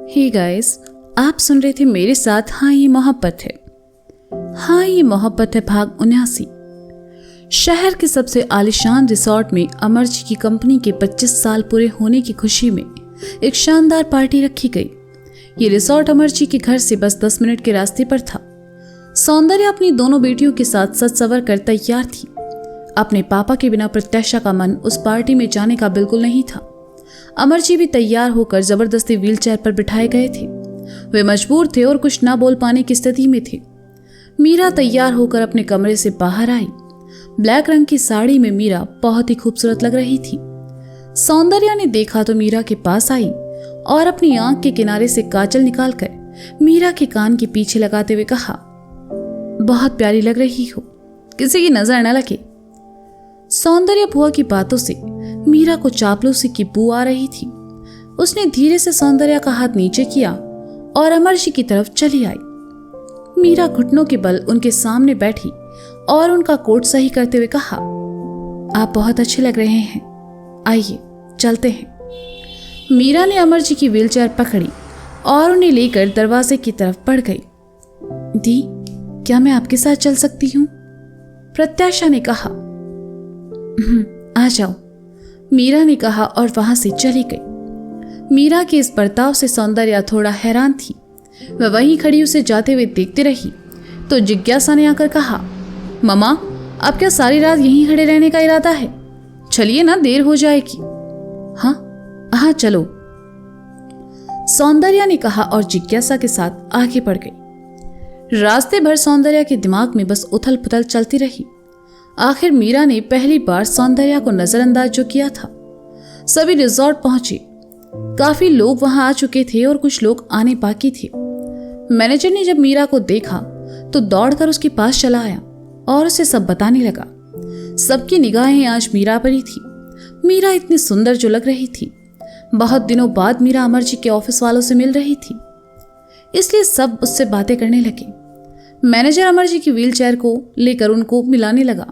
Hey guys, आप सुन रहे थे मेरे साथ हाँ ये मोहब्बत है। हाँ ये मोहब्बत है भाग 79। शहर के सबसे आलीशान रिसोर्ट में अमर जी की कंपनी के 25 साल पूरे होने की खुशी में एक शानदार पार्टी रखी गई। ये रिसोर्ट अमर जी के घर से बस 10 मिनट के रास्ते पर था। सौंदर्य अपनी दोनों बेटियों के साथ सज सवर कर तैयार थी। अपने पापा के बिना प्रत्याशा का मन उस पार्टी में जाने का बिल्कुल नहीं था। अमर जी भी तैयार होकर जबरदस्ती व्हीलचेयर पर बिठाए गए थे। वे मजबूर थे और कुछ ना बोल पाने की स्थिति में थे। मीरा तैयार होकर अपने कमरे से बाहर आई। ब्लैक रंग की साड़ी में मीरा बहुत ही खूबसूरत लग रही थी। सौंदर्या ने देखा तो मीरा के पास आई और अपनी आंख के किनारे से काजल निकालकर मीरा के कान के पीछे लगाते हुए कहा, बहुत प्यारी लग रही हो, किसी की नजर न लगे। सौंदर्या बुआ की बातों से मीरा को चापलूसी की बू आ रही थी। उसने धीरे से सौंदर्या का हाथ नीचे किया और अमर जी की तरफ चली आई। मीरा घुटनों के बल उनके सामने बैठी और उनका कोट सही करते हुए कहा, आप बहुत अच्छे लग रहे हैं, आइए चलते हैं। मीरा ने अमर जी की व्हीलचेयर पकड़ी और उन्हें लेकर दरवाजे की तरफ बढ़ गई। दी, क्या मैं आपके साथ चल सकती हूँ? प्रत्याशा ने कहा। आ जाओ, मीरा ने कहा और वहां से चली गई। मीरा के इस बर्ताव से सौंदर्या थोड़ा हैरान थी। वह वहीं खड़ी उसे जाते हुए देखती रही तो जिज्ञासा ने आकर कहा, ममा, अब क्या सारी रात यहीं खड़े रहने का इरादा है? चलिए ना, देर हो जाएगी। हाँ हाँ चलो, सौंदर्या ने कहा और जिज्ञासा के साथ आगे बढ़ गई। रास्ते भर सौंदर्या के दिमाग में बस उथल पुथल चलती रही। आखिर मीरा ने पहली बार सौंदर्या को नजरअंदाज जो किया था। सभी रिजॉर्ट पहुंचे। काफी लोग वहां आ चुके थे और कुछ लोग आने बाकी थे। मैनेजर ने जब मीरा को देखा तो दौड़कर उसके पास चला आया और उसे सब बताने लगा। सबकी निगाहें आज मीरा पर ही थी। मीरा इतनी सुंदर जो लग रही थी। बहुत दिनों बाद मीरा अमर जी के ऑफिस वालों से मिल रही थी, इसलिए सब उससे बातें करने लगे। मैनेजर अमर जी की व्हीलचेयर को लेकर उनको मिलाने लगा।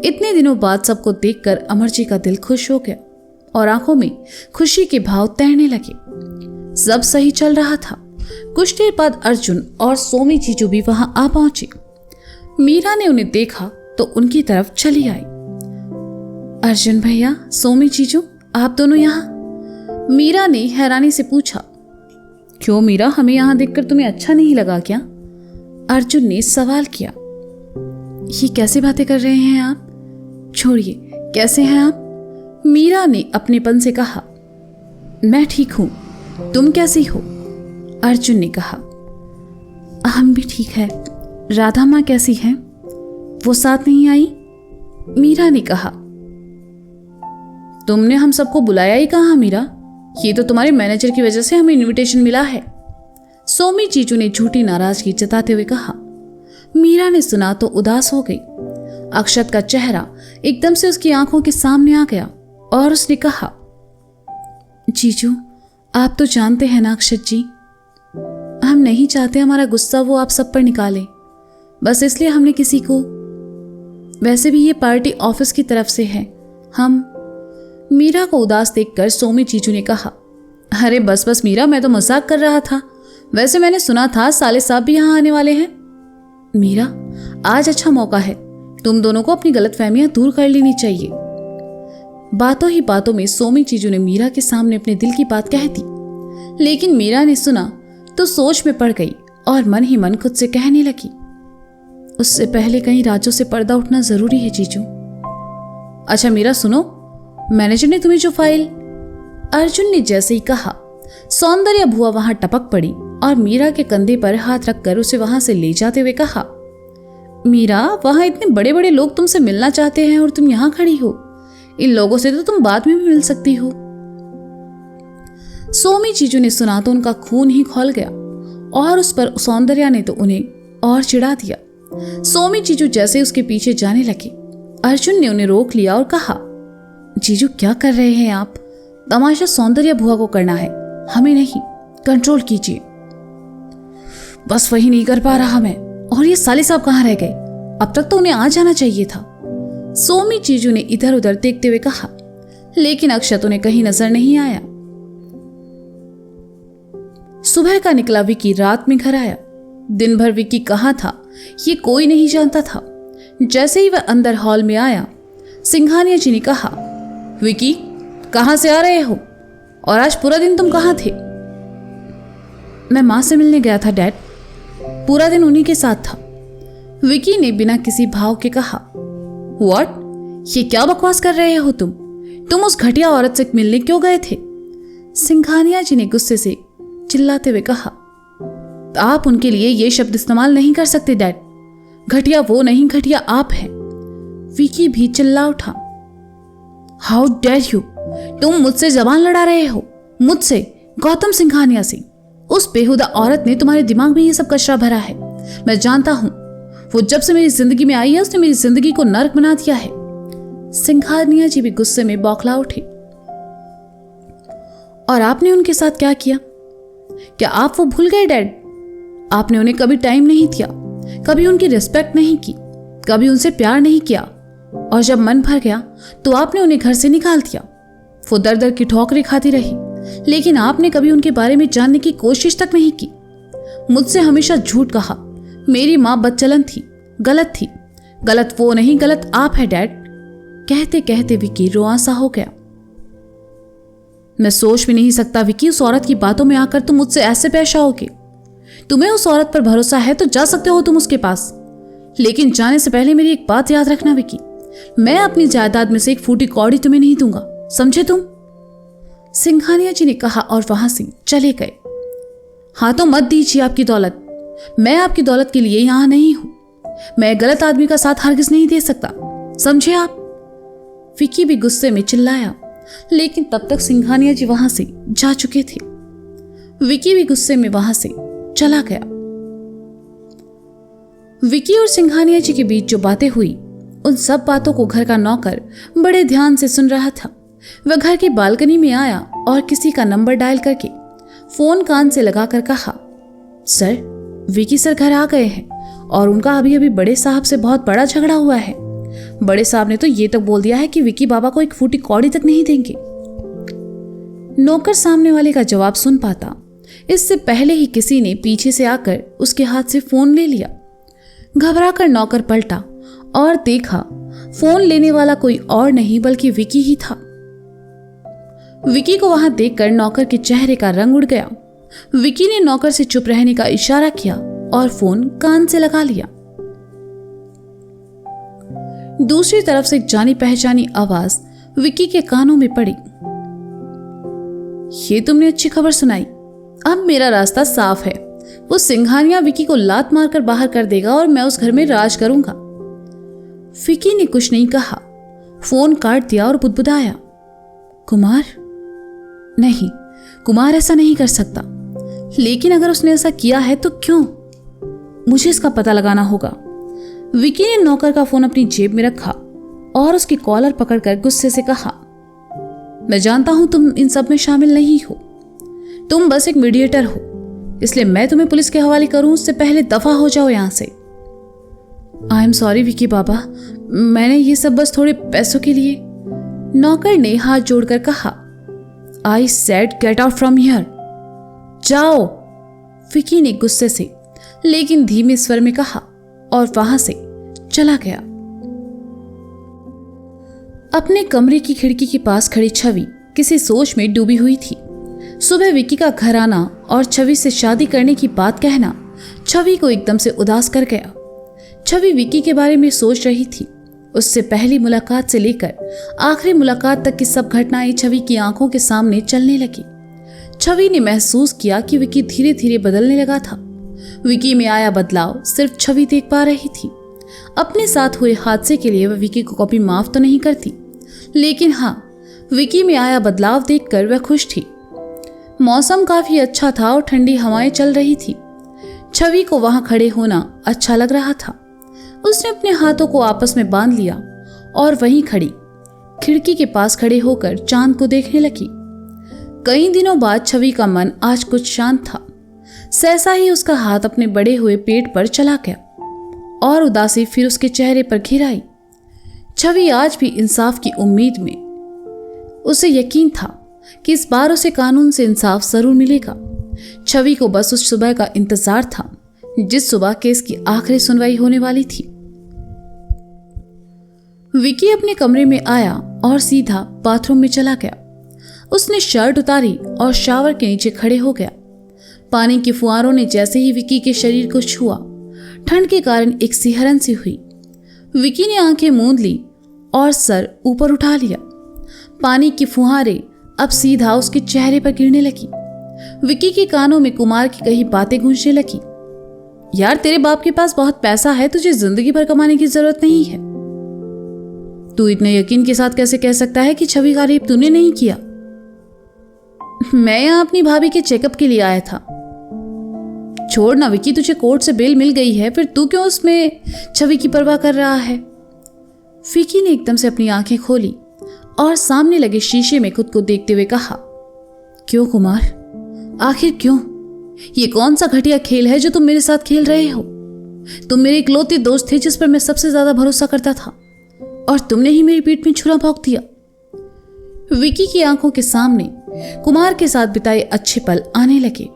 इतने दिनों बाद सबको देखकर अमर जी का दिल खुश हो गया और आंखों में खुशी के भाव तैरने लगे। सब सही चल रहा था। कुछ देर बाद अर्जुन और सोमी जीजू भी वहां आ पहुंचे। मीरा ने उन्हें देखा तो उनकी तरफ चली आई। अर्जुन भैया, सोमी जीजू, आप दोनों यहाँ? मीरा ने हैरानी से पूछा। क्यों मीरा, हमें यहाँ देखकर तुम्हें अच्छा नहीं लगा क्या? अर्जुन ने सवाल किया। ये कैसी बातें कर रहे हैं आप? छोड़िए, कैसे हैं आप? मीरा ने अपनेपन से कहा। मैं ठीक हूं, तुम कैसी हो? अर्जुन ने कहा। हम भी ठीक है। राधा माँ कैसी है? वो साथ नहीं आई? मीरा ने कहा। तुमने हम सबको बुलाया ही कहाँ मीरा? ये तो तुम्हारे मैनेजर की वजह से हमें इनविटेशन मिला है। सोमी जीजू ने झूठी नाराजगी जताते हुए कहा। मीरा ने सुना तो उदास हो गई। अक्षत का चेहरा एकदम से उसकी आंखों के सामने आ गया और उसने कहा, जीजू, आप तो जानते हैं ना अक्षत जी, हम नहीं चाहते हमारा गुस्सा वो आप सब पर निकाले, बस इसलिए हमने किसी को, वैसे भी ये पार्टी ऑफिस की तरफ से है, हम। मीरा को उदास देखकर सोमी जीजू ने कहा, अरे बस बस मीरा, मैं तो मजाक कर रहा था। वैसे मैंने सुना था साले साहब भी यहाँ आने वाले हैं। मीरा, आज अच्छा मौका है, तुम दोनों को अपनी गलतफहमियां दूर कर लेनी चाहिए। बातों ही बातों में सोमी जीजू ने मीरा के सामने अपने दिल की बात कह दी, लेकिन मीरा ने सुना तो सोच में पड़ गई और मन ही मन खुद से कहने लगी, उससे पहले कहीं राजू से पर्दा उठना जरूरी है जीजू। अच्छा मीरा सुनो, मैनेजर ने तुम्हें जो फाइल। अर्जुन ने जैसे ही कहा, सौंदर्या बुआ वहां टपक पड़ी और मीरा के कंधे पर हाथ रखकर उसे वहां से ले जाते हुए कहा, मीरा, वहां इतने बड़े बड़े लोग तुमसे मिलना चाहते हैं और तुम यहां खड़ी हो। इन लोगों से तो तुम बाद में भी मिल सकती हो। सोमी जीजू ने सुना तो उनका खून ही खौल गया और उस पर सौंदर्या ने तो उन्हें और चिढ़ा दिया। सोमी जीजू जैसे उसके पीछे जाने लगे, अर्जुन ने उन्हें रोक लिया और कहा, जीजू क्या कर रहे हैं आप? तमाशा सौंदर्या बुआ को करना है, हमें नहीं, कंट्रोल कीजिए। बस वही नहीं कर पा रहा मैं। और ये साले साहब कहाँ रह गए? अब तक तो उन्हें आ जाना चाहिए था। सोमी जीजू ने इधर उधर देखते हुए कहा, लेकिन अक्षत उन्हें कहीं नजर नहीं आया। सुबह का निकला विकी रात में घर आया। दिन भर विकी कहाँ था ये कोई नहीं जानता था। जैसे ही वह अंदर हॉल में आया, सिंघानिया जी ने कहा, विकी कहाँ से आ रहे हो और आज पूरा दिन तुम कहाँ थे? मैं माँ से मिलने गया था डैड, पूरा दिन उन्हीं के साथ था, विकी ने बिना किसी भाव के कहा। व्हाट? ये क्या बकवास कर रहे हो तुम उस घटिया औरत से मिलने क्यों गए थे? सिंघानिया जी ने गुस्से से चिल्लाते हुए कहा। आप उनके लिए ये शब्द इस्तेमाल नहीं कर सकते डैड, घटिया वो नहीं, घटिया आप हैं। विकी भी चिल्ला उठा। हाउ डेयर यू, तुम मुझसे जबान लड़ा रहे हो, मुझसे, गौतम सिंघानिया से। उस बेहुदा औरत ने तुम्हारे दिमाग में ये सब कचरा भरा है। मैं जानता हूं, वो जब से मेरी जिंदगी में आई है उसने मेरी जिंदगी को नर्क बना दिया है। सिंघानिया जी भी गुस्से में बौखला उठे। और आपने उनके साथ क्या किया? क्या आप वो भूल गए डैड? आपने उन्हें कभी टाइम नहीं दिया, कभी उनकी रिस्पेक्ट नहीं की, कभी उनसे प्यार नहीं किया, और जब मन भर गया तो आपने उन्हें घर से निकाल दिया। वो दर दर की ठोकरें खाती रही, लेकिन आपने कभी उनके बारे में जानने की कोशिश तक नहीं की। मुझसे हमेशा झूठ कहा, मेरी माँ बदचलन थी, गलत थी। गलत वो नहीं, गलत आप है डैड। कहते कहते विकी रोआ सा हो गया। मैं सोच भी नहीं सकता विकी, उस औरत की बातों में आकर तुम मुझसे ऐसे पेश आओगे। तुम्हें उस औरत पर भरोसा है तो जा सकते हो तुम उसके पास, लेकिन जाने से पहले मेरी एक बात याद रखना विकी, मैं अपनी जायदाद में से एक फूटी कौड़ी तुम्हें नहीं दूंगा, समझे तुम? सिंघानिया जी ने कहा और वहां से चले गए। हाँ तो मत दीजिए आपकी दौलत, मैं आपकी दौलत के लिए यहां नहीं हूं। मैं गलत आदमी का साथ हरगिज नहीं दे सकता, समझे आप? विकी भी गुस्से में चिल्लाया, लेकिन तब तक सिंघानिया जी वहां से जा चुके थे। विकी भी गुस्से में वहां से चला गया। विकी और सिंघानिया जी के बीच जो बातें हुई, उन सब बातों को घर का नौकर बड़े ध्यान से सुन रहा था। वह घर की बालकनी में आया और किसी का नंबर डायल करके फोन कान से लगाकर कहा, सर, विकी सर घर आ गए हैं और उनका अभी अभी बड़े साहब से बहुत बड़ा झगड़ा हुआ है। बड़े साहब ने तो ये तक बोल दिया है कि विकी बाबा को एक फूटी कौड़ी तक नहीं देंगे। नौकर सामने वाले का जवाब सुन पाता, इससे पहले ही किसी ने पीछे से आकर उसके हाथ से फोन ले लिया। घबराकर नौकर पलटा और देखा फोन लेने वाला कोई और नहीं बल्कि विकी ही था। विकी को वहां देखकर नौकर के चेहरे का रंग उड़ गया। विकी ने नौकर से चुप रहने का इशारा किया और फोन कान से लगा लिया। दूसरी तरफ से एक जानी पहचानी आवाज विकी के कानों में पड़ी। ये तुमने अच्छी खबर सुनाई, अब मेरा रास्ता साफ है। वो सिंघानिया विकी को लात मारकर बाहर कर देगा और मैं उस घर में राज करूंगा। विकी ने कुछ नहीं कहा, फोन काट दिया और बुदबुदाया, कुमार? नहीं, कुमार ऐसा नहीं कर सकता। लेकिन अगर उसने ऐसा किया है तो क्यों? मुझे इसका पता लगाना होगा। विकी ने नौकर का फोन अपनी जेब में रखा और उसकी कॉलर पकड़कर गुस्से से कहा, मैं जानता हूं तुम इन सब में शामिल नहीं हो, तुम बस एक मीडिएटर हो, इसलिए मैं तुम्हें पुलिस के हवाले करूं उससे पहले दफा हो जाओ यहां से। आई एम सॉरी विकी बाबा, मैंने ये सब बस थोड़े पैसों के लिए। नौकर ने हाथ जोड़कर कहा, I said get out from here, जाओ। विकी ने गुस्से से लेकिन धीमे स्वर में कहा और वहां से चला गया। अपने कमरे की खिड़की के पास खड़ी छवि किसी सोच में डूबी हुई थी। सुबह विकी का घर आना और छवि से शादी करने की बात कहना छवि को एकदम से उदास कर गया। छवि विकी के बारे में सोच रही थी। उससे पहली मुलाकात से लेकर आखिरी मुलाकात तक की सब घटनाएं छवि की आंखों के सामने चलने लगी। छवि ने महसूस किया कि विकी धीरे धीरे बदलने लगा था। विकी में आया बदलाव सिर्फ छवि देख पा रही थी। अपने साथ हुए हादसे के लिए वह विकी को कभी माफ तो नहीं करती, लेकिन हाँ, विकी में आया बदलाव देखकर वह खुश थी। मौसम काफी अच्छा था और ठंडी हवाएं चल रही थी। छवि को वहां खड़े होना अच्छा लग रहा था। उसने अपने हाथों को आपस में बांध लिया और वहीं खड़ी खिड़की के पास खड़े होकर चांद को देखने लगी। कई दिनों बाद छवि का मन आज कुछ शांत था। सहसा ही उसका हाथ अपने बड़े हुए पेट पर चला गया और उदासी फिर उसके चेहरे पर घिर आई। छवि आज भी इंसाफ की उम्मीद में। उसे यकीन था कि इस बार उसे कानून से इंसाफ जरूर मिलेगा। छवि को बस उस सुबह का इंतजार था जिस सुबह केस की आखिरी सुनवाई होने वाली थी। विकी अपने कमरे में आया और सीधा बाथरूम में चला गया। उसने शर्ट उतारी और शावर के नीचे खड़े हो गया। पानी के फुहारों ने जैसे ही विकी के शरीर को छुआ, ठंड के कारण एक सिहरन सी हुई। विकी ने आंखें मूंद ली और सर ऊपर उठा लिया। पानी की फुहारें अब सीधा उसके चेहरे पर गिरने लगी। विकी के कानों में कुमार की कही बातें गूंजने लगी। यार, तेरे बाप के पास बहुत पैसा है, तुझे जिंदगी भर कमाने की जरूरत नहीं है। तू इतने यकीन के साथ कैसे कह सकता है कि छवि का रेप तूने नहीं किया? मैं यहां अपनी भाभी के चेकअप के लिए आया था। छोड़ ना विकी, तुझे कोर्ट से बेल मिल गई है, फिर तू क्यों उसमें छवि की परवाह कर रहा है? विकी ने एकदम से अपनी आंखें खोली और सामने लगे शीशे में खुद को देखते हुए कहा, क्यों कुमार, आखिर क्यों? ये कौन सा घटिया खेल है जो तुम मेरे साथ खेल रहे हो? तुम मेरे इकलौते दोस्त थे जिस पर मैं सबसे ज्यादा भरोसा करता था, और तुमने ही मेरी पीठ में छुरा भोंक दिया। विकी की आंखों के सामने कुमार के साथ बिताए अच्छे पल आने लगे।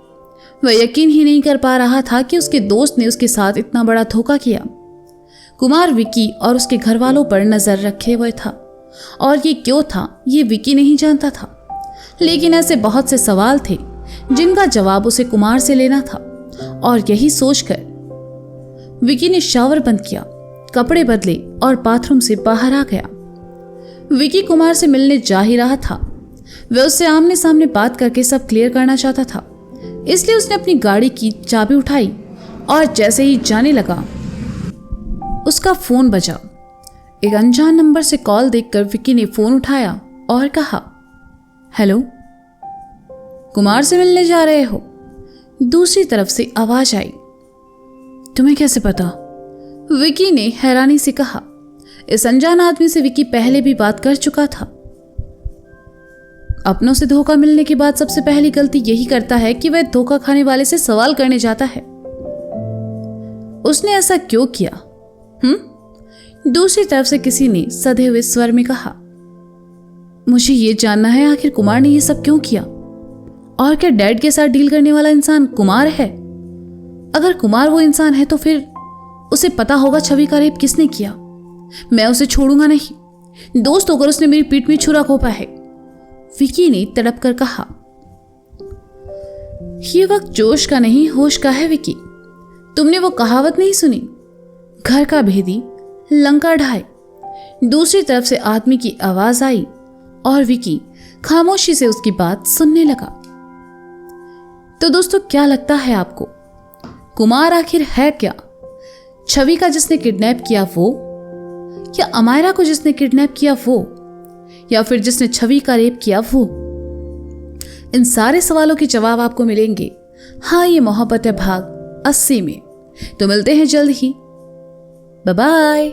वह यकीन ही नहीं कर पा रहा था कि उसके दोस्त ने उसके साथ इतना बड़ा धोखा किया। कुमार विकी और उसके घर वालों पर नजर रखे हुए था, और ये क्यों था ये विकी नहीं जानता था। लेकिन ऐसे बहुत से सवाल थे जिनका जवाब उसे कुमार से लेना था, और यही सोचकर विकी ने शावर बंद किया, कपड़े बदले और बाथरूम से बाहर आ गया। विकी कुमार से मिलने जा ही रहा था। वह उससे आमने सामने बात करके सब क्लियर करना चाहता था, इसलिए उसने अपनी गाड़ी की चाबी उठाई और जैसे ही जाने लगा उसका फोन बजा। एक अनजान नंबर से कॉल देखकर विकी ने फोन उठाया और कहा, हेलो, कुमार से मिलने जा रहे हो? दूसरी तरफ से आवाज आई। तुम्हें कैसे पता? विकी ने हैरानी से कहा। इस अनजान आदमी से विकी पहले भी बात कर चुका था। अपनों से धोखा मिलने के बाद सबसे पहली गलती यही करता है कि वह धोखा खाने वाले से सवाल करने जाता है। उसने ऐसा क्यों किया? दूसरी तरफ से किसी ने सधे हुए स्वर में कहा, मुझे यह जानना है आखिर कुमार ने यह सब क्यों किया, और क्या डैड के साथ डील करने वाला इंसान कुमार है? अगर कुमार वो इंसान है तो फिर उसे पता होगा छवि का रेप किसने किया। मैं उसे छोड़ूंगा नहीं। दोस्त होकर उसने मेरी पीठ में छुरा घोंपा है, विकी ने तड़प कर कहा। ये वक्त जोश का नहीं होश का है विकी। तुमने वो कहावत नहीं सुनी, घर का भेदी लंका ढाए? दूसरी तरफ से आदमी की आवाज आई और विकी खामोशी से उसकी बात सुनने लगा। तो दोस्तों, क्या लगता है आपको, कुमार आखिर है क्या? छवि का जिसने किडनैप किया वो, या अमायरा को जिसने किडनैप किया वो, या फिर जिसने छवि का रेप किया वो? इन सारे सवालों के जवाब आपको मिलेंगे हाँ ये मोहब्बत है भाग 80 में। तो मिलते हैं जल्द ही। Bye bye.